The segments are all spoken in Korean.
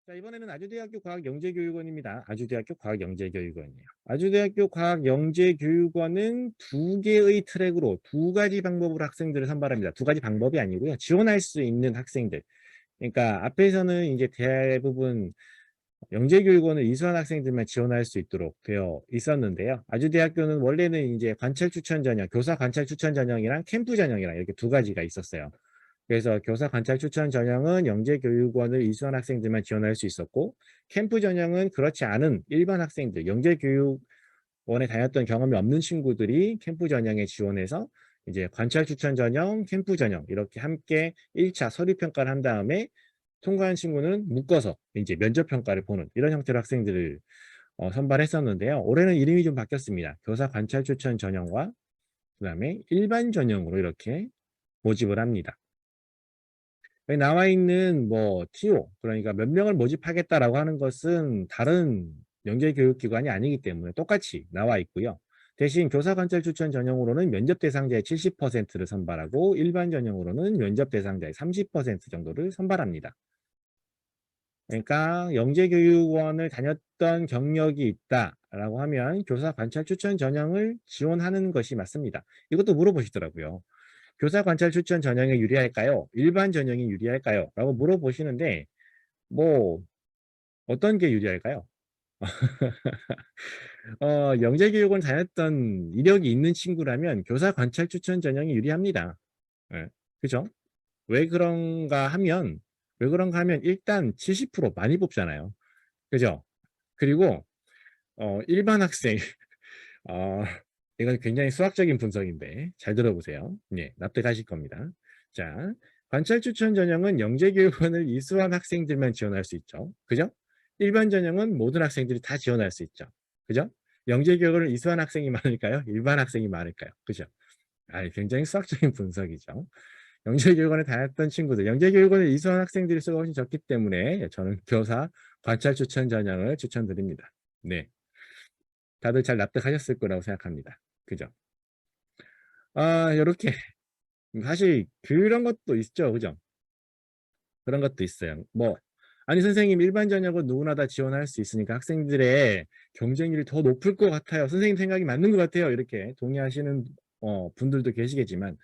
자, 이번에는 아주대학교 과학영재교육원입니다. 아주대학교 과학영재교육원이에요. 아주대학교 과학영재교육원은 두 개의 트랙으로 두 가지 방법으로 학생들을 선발합니다. 두 가지 방법이 아니고요. 지원할 수 있는 학생들. 그러니까 앞에서는 이제 대부분 영재교육원을 이수한 학생들만 지원할 수 있도록 되어 있었는데요. 아주대학교는 원래는 이제 관찰 추천 전형, 교사 관찰 추천 전형이랑 캠프 전형이랑 이렇게 두 가지가 있었어요. 그래서 교사 관찰 추천 전형은 영재교육원을 이수한 학생들만 지원할 수 있었고, 캠프 전형은 그렇지 않은 일반 학생들, 영재교육원에 다녔던 경험이 없는 친구들이 캠프 전형에 지원해서 이제 관찰 추천 전형, 캠프 전형 이렇게 함께 1차 서류 평가를 한 다음에 통과한 친구는 묶어서 이제 면접 평가를 보는 이런 형태로 학생들을 선발했었는데요. 올해는 이름이 좀 바뀌었습니다. 교사 관찰 추천 전형과 그다음에 일반 전형으로 이렇게 모집을 합니다. 여기 나와 있는 뭐 TO, 그러니까 몇 명을 모집하겠다라고 하는 것은 다른 영재교육기관이 아니기 때문에 똑같이 나와 있고요. 대신 교사 관찰 추천 전형으로는 면접 대상자의 70%를 선발하고 일반 전형으로는 면접 대상자의 30% 정도를 선발합니다. 그러니까 영재교육원을 다녔던 경력이 있다라고 하면 교사 관찰 추천 전형을 지원하는 것이 맞습니다. 이것도 물어보시더라고요. 교사 관찰 추천 전형이 유리할까요? 일반 전형이 유리할까요? 라고 물어보시는데 뭐 어떤 게 유리할까요? 영재교육원 다녔던 이력이 있는 친구라면 교사 관찰 추천 전형이 유리합니다. 예, 그죠? 왜 그런가 하면 일단 70% 많이 뽑잖아요. 그죠? 그리고 일반 학생 어, 이건 굉장히 수학적인 분석인데 잘 들어보세요. 네, 납득하실 겁니다. 자, 관찰 추천 전형은 영재교육원을 이수한 학생들만 지원할 수 있죠. 그죠? 일반 전형은 모든 학생들이 다 지원할 수 있죠. 그죠? 영재교육원을 이수한 학생이 많을까요? 일반 학생이 많을까요? 그죠? 굉장히 수학적인 분석이죠. 영재교육원에 다녔던 친구들, 영재교육원을 이수한 학생들이 수가 훨씬 적기 때문에 저는 교사 관찰 추천 전형을 추천드립니다. 네. 다들 잘 납득하셨을 거라고 생각합니다. 그죠? 이렇게 사실 그런 것도 있죠. 그죠? 그런 것도 있어요. 뭐 아니 선생님 일반 전형은 누구나 다 지원할 수 있으니까 학생들의 경쟁률이 더 높을 것 같아요. 선생님 생각이 맞는 것 같아요. 이렇게 동의하시는 분들도 계시겠지만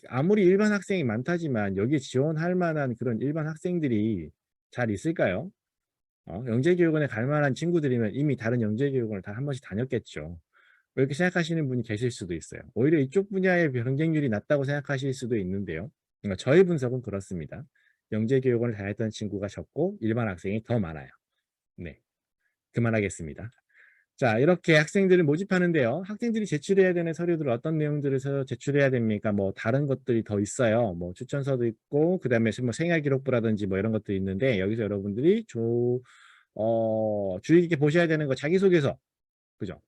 아무리 일반 학생이 많다지만 여기에 지원할 만한 그런 일반 학생들이 잘 있을까요? 영재교육원에 갈 만한 친구들이면 이미 다른 영재교육원을 다 한 번씩 다녔겠죠. 이렇게 생각하시는 분이 계실 수도 있어요. 오히려 이쪽 분야의 경쟁률이 낮다고 생각하실 수도 있는데요. 그러니까 저의 분석은 그렇습니다. 영재교육원을 다녔던 친구가 적고 일반 학생이 더 많아요. 네, 그만하겠습니다. 자, 이렇게 학생들을 모집하는데요. 학생들이 제출해야 되는 서류들 어떤 내용들을 제출해야 됩니까? 뭐 다른 것들이 더 있어요. 뭐 추천서도 있고 그다음에 뭐 생활기록부라든지 뭐 이런 것도 있는데 여기서 여러분들이 주의 깊게 보셔야 되는 거 자기소개서. 그죠?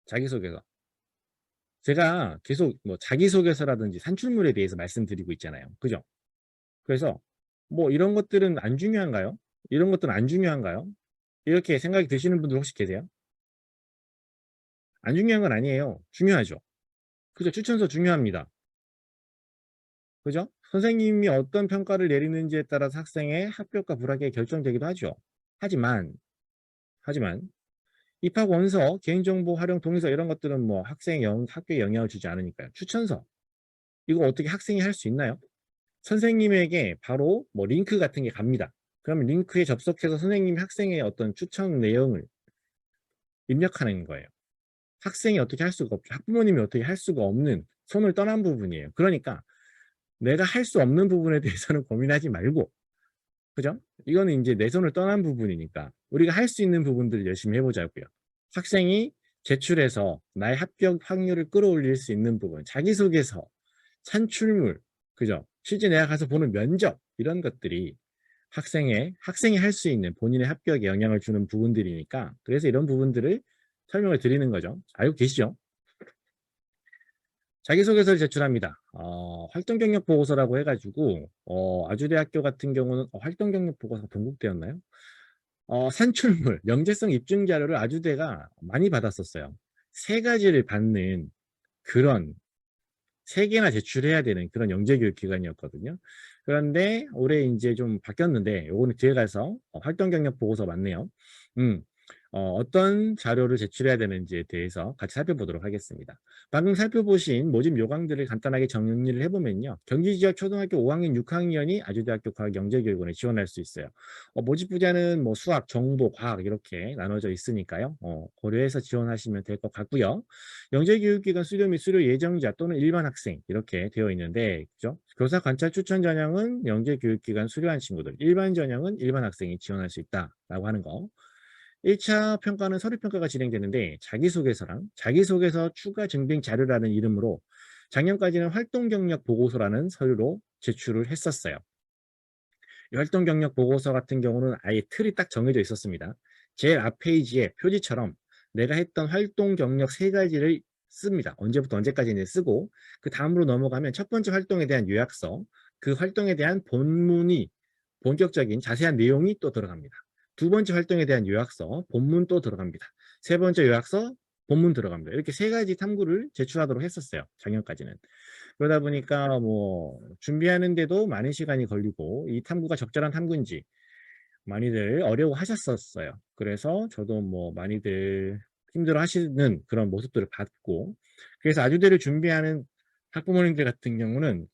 자기소개서. 제가 계속 뭐 자기소개서라든지 산출물에 대해서 말씀드리고 있잖아요. 그죠? 그래서 뭐 이런 것들은 안 중요한가요? 이런 것들은 안 중요한가요? 이렇게 생각이 드시는 분들 혹시 계세요? 안 중요한 건 아니에요. 중요하죠. 그죠? 추천서 중요합니다. 그죠? 선생님이 어떤 평가를 내리는지에 따라서 학생의 합격과 불합격이 결정되기도 하죠. 하지만, 하지만, 입학 원서, 개인정보 활용 동의서 이런 것들은 뭐 학교에 영향을 주지 않으니까요. 추천서. 이거 어떻게 학생이 할 수 있나요? 선생님에게 바로 뭐 링크 같은 게 갑니다. 그러면 링크에 접속해서 선생님이 학생의 어떤 추천 내용을 입력하는 거예요. 학생이 어떻게 할 수가 없죠. 학부모님이 어떻게 할 수가 없는 손을 떠난 부분이에요. 그러니까 내가 할 수 없는 부분에 대해서는 고민하지 말고, 그죠? 이거는 이제 내 손을 떠난 부분이니까 우리가 할 수 있는 부분들을 열심히 해보자고요. 학생이 제출해서 나의 합격 확률을 끌어올릴 수 있는 부분, 자기소개서, 산출물, 그죠? 실제 내가 가서 보는 면접 이런 것들이 학생이 할 수 있는 본인의 합격에 영향을 주는 부분들이니까 그래서 이런 부분들을 설명을 드리는 거죠. 알고 계시죠? 자기소개서를 제출합니다. 활동 경력 보고서라고 해가지고 아주대학교 같은 경우는 활동 경력 보고서가 동국대였나요? 산출물, 명제성 입증 자료를 아주대가 많이 받았었어요. 세 가지를 받는 그런 세 개나 제출해야 되는 그런 영재교육 기관이었거든요. 그런데 올해 이제 좀 바뀌었는데 요거는 뒤에 가서 활동 경력 보고서 맞네요. 음. 어떤 자료를 제출해야 되는지에 대해서 같이 살펴보도록 하겠습니다. 방금 살펴보신 모집 요강들을 간단하게 정리를 해보면요. 경기 지역 초등학교 5학년, 6학년이 아주대학교 과학영재교육원에 지원할 수 있어요. 모집 분야는 뭐 수학, 정보, 과학 이렇게 나눠져 있으니까요. 고려해서 지원하시면 될 것 같고요. 영재교육기관 수료 및 수료 예정자 또는 일반 학생 이렇게 되어 있는데, 그죠? 교사 관찰 추천 전형은 영재교육기관 수료한 친구들, 일반 전형은 일반 학생이 지원할 수 있다라고 하는 거. 1차 평가는 서류평가가 진행되는데 자기소개서 추가 증빙 자료라는 이름으로 작년까지는 활동 경력 보고서라는 서류로 제출을 했었어요. 이 활동 경력 보고서 같은 경우는 아예 틀이 딱 정해져 있었습니다. 제일 앞 페이지에 표지처럼 내가 했던 활동 경력 3가지를 씁니다. 언제부터 언제까지는 쓰고 그 다음으로 넘어가면 첫 번째 활동에 대한 요약서, 그 활동에 대한 본격적인 자세한 내용이 또 들어갑니다. 두 번째 활동에 대한 요약서, 본문 또 들어갑니다. 세 번째 요약서, 본문 들어갑니다. 이렇게 3가지 탐구를 제출하도록 했었어요. 작년까지는. 그러다 보니까 뭐 준비하는데도 많은 시간이 걸리고 이 탐구가 적절한 탐구인지 많이들 어려워하셨었어요. 그래서 저도 뭐 많이들 힘들어 하시는 그런 모습들을 봤고, 그래서 아주대를 준비하는 학부모님들 같은 경우는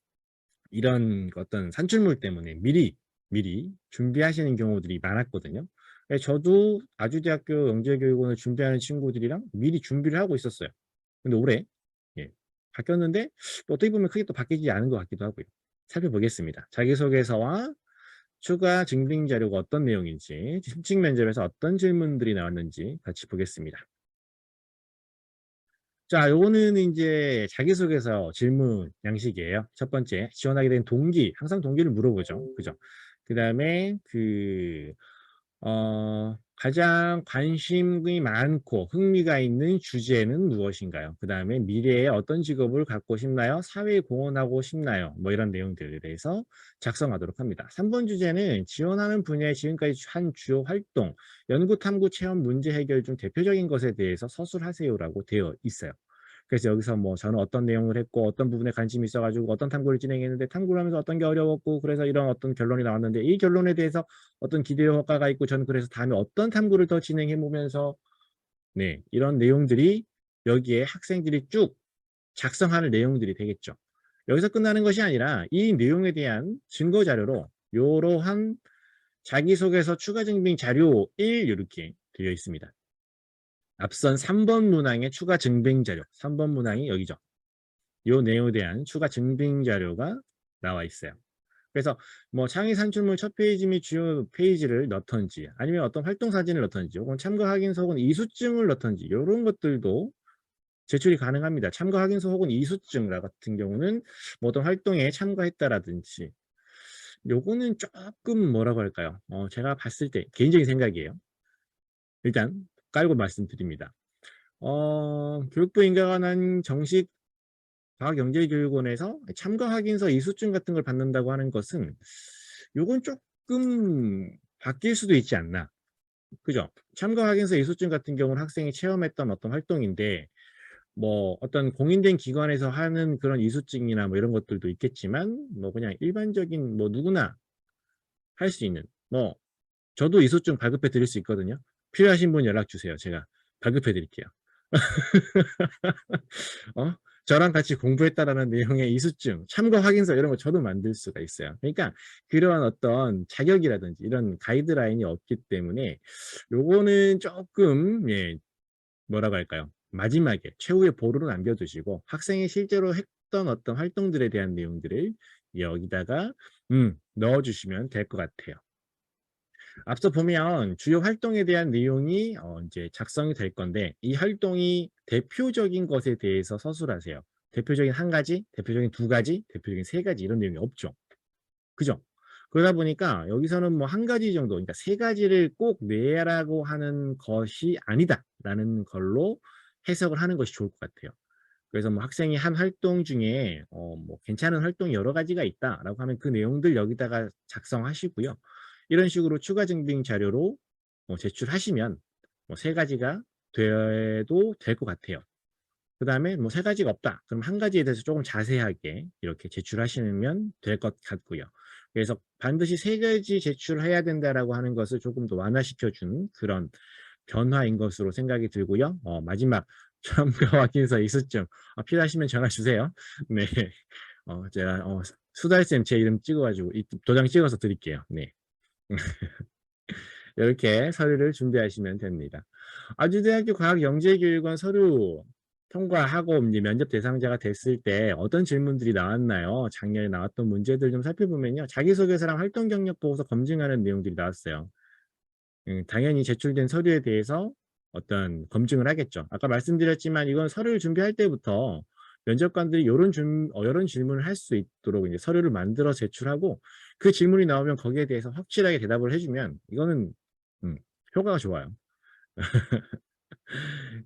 이런 어떤 산출물 때문에 미리 준비하시는 경우들이 많았거든요. 저도 아주대학교 영재교육원을 준비하는 친구들이랑 미리 준비를 하고 있었어요. 근데 올해 예, 바뀌었는데 또 어떻게 보면 크게 또 바뀌지 않은 것 같기도 하고요. 살펴보겠습니다. 자기소개서와 추가 증빙 자료가 어떤 내용인지, 심층 면접에서 어떤 질문들이 나왔는지 같이 보겠습니다. 자, 요거는 이제 자기소개서 질문 양식이에요. 첫 번째, 지원하게 된 동기, 항상 동기를 물어보죠. 그죠? 그 다음에 가장 관심이 많고 흥미가 있는 주제는 무엇인가요? 그 다음에 미래에 어떤 직업을 갖고 싶나요? 사회에 공헌하고 싶나요? 뭐 이런 내용들에 대해서 작성하도록 합니다. 3번 주제는 지원하는 분야에 지금까지 한 주요 활동, 연구, 탐구, 체험, 문제 해결 중 대표적인 것에 대해서 서술하세요라고 되어 있어요. 그래서 여기서 뭐 저는 어떤 내용을 했고 어떤 부분에 관심이 있어가지고 어떤 탐구를 진행했는데 탐구를 하면서 어떤 게 어려웠고 그래서 이런 어떤 결론이 나왔는데 이 결론에 대해서 어떤 기대 효과가 있고 저는 그래서 다음에 어떤 탐구를 더 진행해 보면서 네 이런 내용들이 여기에 학생들이 쭉 작성하는 내용들이 되겠죠. 여기서 끝나는 것이 아니라 이 내용에 대한 증거 자료로 이러한 자기소개서 추가 증빙 자료 1 이렇게 되어 있습니다. 앞선 3번 문항의 추가 증빙 자료, 3번 문항이 여기죠. 이 내용에 대한 추가 증빙 자료가 나와 있어요. 그래서 뭐 창의 산출물 첫 페이지 및 주요 페이지를 넣던지 아니면 어떤 활동 사진을 넣던지 혹은 참가 확인서 혹은 이수증을 넣던지 이런 것들도 제출이 가능합니다. 참가 확인서 혹은 이수증 같은 경우는 뭐 어떤 활동에 참가했다라든지 요거는 조금 뭐라고 할까요? 제가 봤을 때 개인적인 생각이에요. 일단 깔고 말씀드립니다. 교육부 인가관한 정식 과학영재교육원에서 참가 확인서 이수증 같은 걸 받는다고 하는 것은 요건 조금 바뀔 수도 있지 않나. 그죠? 참가 확인서 이수증 같은 경우는 학생이 체험했던 어떤 활동인데 뭐 어떤 공인된 기관에서 하는 그런 이수증이나 뭐 이런 것들도 있겠지만 뭐 그냥 일반적인 뭐 누구나 할 수 있는 뭐 저도 이수증 발급해 드릴 수 있거든요. 필요하신 분 연락 주세요. 제가 발급해 드릴게요. 어? 저랑 같이 공부했다라는 내용의 이수증, 참가 확인서 이런 거 저도 만들 수가 있어요. 그러니까 그러한 어떤 자격이라든지 이런 가이드라인이 없기 때문에 요거는 조금 뭐라고 할까요? 마지막에 최후의 보루로 남겨두시고 학생이 실제로 했던 어떤 활동들에 대한 내용들을 여기다가 넣어주시면 될 것 같아요. 앞서 보면 주요 활동에 대한 내용이 이제 작성이 될 건데 이 활동이 대표적인 것에 대해서 서술하세요. 대표적인 1가지, 대표적인 2가지, 대표적인 3가지 이런 내용이 없죠. 그죠? 그러다 보니까 여기서는 뭐 1가지 정도, 그러니까 3가지를 꼭 내라고 하는 것이 아니다라는 걸로 해석을 하는 것이 좋을 것 같아요. 그래서 뭐 학생이 한 활동 중에 뭐 괜찮은 활동이 여러 가지가 있다라고 하면 그 내용들 여기다가 작성하시고요. 이런 식으로 추가 증빙 자료로 제출하시면 뭐 3가지가 돼도 될 것 같아요. 그 다음에 뭐 3가지가 없다. 그럼 1가지에 대해서 조금 자세하게 이렇게 제출하시면 될 것 같고요. 그래서 반드시 3가지 제출해야 된다라고 하는 것을 조금 더 완화시켜 준 그런 변화인 것으로 생각이 들고요. 마지막 첨가 확인서 이수증 필요하시면 전화 주세요. 네. 제가 수달쌤 제 이름 찍어 가지고 이 도장 찍어서 드릴게요. 네. 이렇게 서류를 준비하시면 됩니다. 아주대학교 과학영재교육원 서류 통과하고 이제 면접 대상자가 됐을 때 어떤 질문들이 나왔나요? 작년에 나왔던 문제들 좀 살펴보면요. 자기소개서랑 활동 경력 보고서 검증하는 내용들이 나왔어요. 당연히 제출된 서류에 대해서 어떤 검증을 하겠죠. 아까 말씀드렸지만 이건 서류를 준비할 때부터 면접관들이 요런 질문을 할 수 있도록 이제 서류를 만들어 제출하고 그 질문이 나오면 거기에 대해서 확실하게 대답을 해 주면 이거는 효과가 좋아요.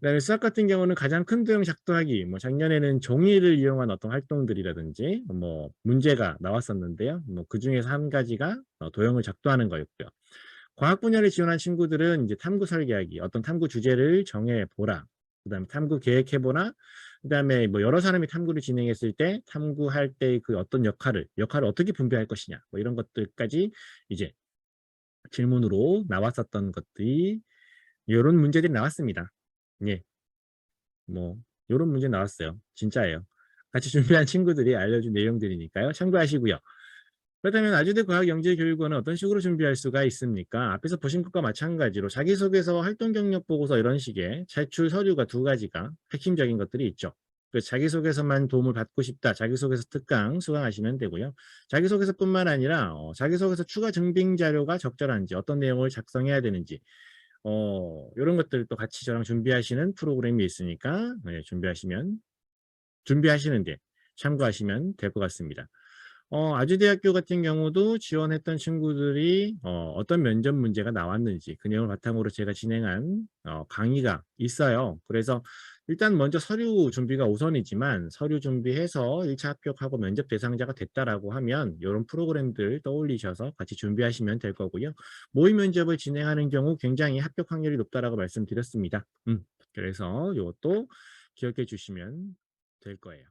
그다음에 수학 같은 경우는 가장 큰 도형 작도하기 뭐 작년에는 종이를 이용한 어떤 활동들이라든지 뭐 문제가 나왔었는데요. 뭐 그중에서 한 가지가 도형을 작도하는 거였고요. 과학 분야를 지원한 친구들은 이제 탐구 설계하기, 어떤 탐구 주제를 정해 보라. 그다음에 탐구 계획해 보라. 그다음에 뭐 여러 사람이 탐구를 진행했을 때 탐구할 때 그 어떤 역할을 어떻게 분배할 것이냐. 뭐 이런 것들까지 이제 질문으로 나왔었던 것들이 요런 문제들이 나왔습니다. 예. 뭐 요런 문제 나왔어요. 진짜예요. 같이 준비한 친구들이 알려준 내용들이니까요. 참고하시고요. 그렇다면 아주대 과학영재교육원은 어떤 식으로 준비할 수가 있습니까? 앞에서 보신 것과 마찬가지로 자기소개서, 활동경력보고서 이런 식의 제출 서류가 2가지가 핵심적인 것들이 있죠. 그 자기소개서만 도움을 받고 싶다. 자기소개서 특강 수강하시면 되고요. 자기소개서뿐만 아니라 자기소개서 추가 증빙 자료가 적절한지 어떤 내용을 작성해야 되는지 요런 것들도 같이 저랑 준비하시는 프로그램이 있으니까 네, 준비하시는데 참고하시면 될 것 같습니다. 아주대학교 같은 경우도 지원했던 친구들이 어떤 면접 문제가 나왔는지 그 내용을 바탕으로 제가 진행한 강의가 있어요. 그래서 일단 먼저 서류 준비가 우선이지만 서류 준비해서 1차 합격하고 면접 대상자가 됐다라고 하면 이런 프로그램들 떠올리셔서 같이 준비하시면 될 거고요. 모의 면접을 진행하는 경우 굉장히 합격 확률이 높다라고 말씀드렸습니다. 그래서 이것도 기억해 주시면 될 거예요.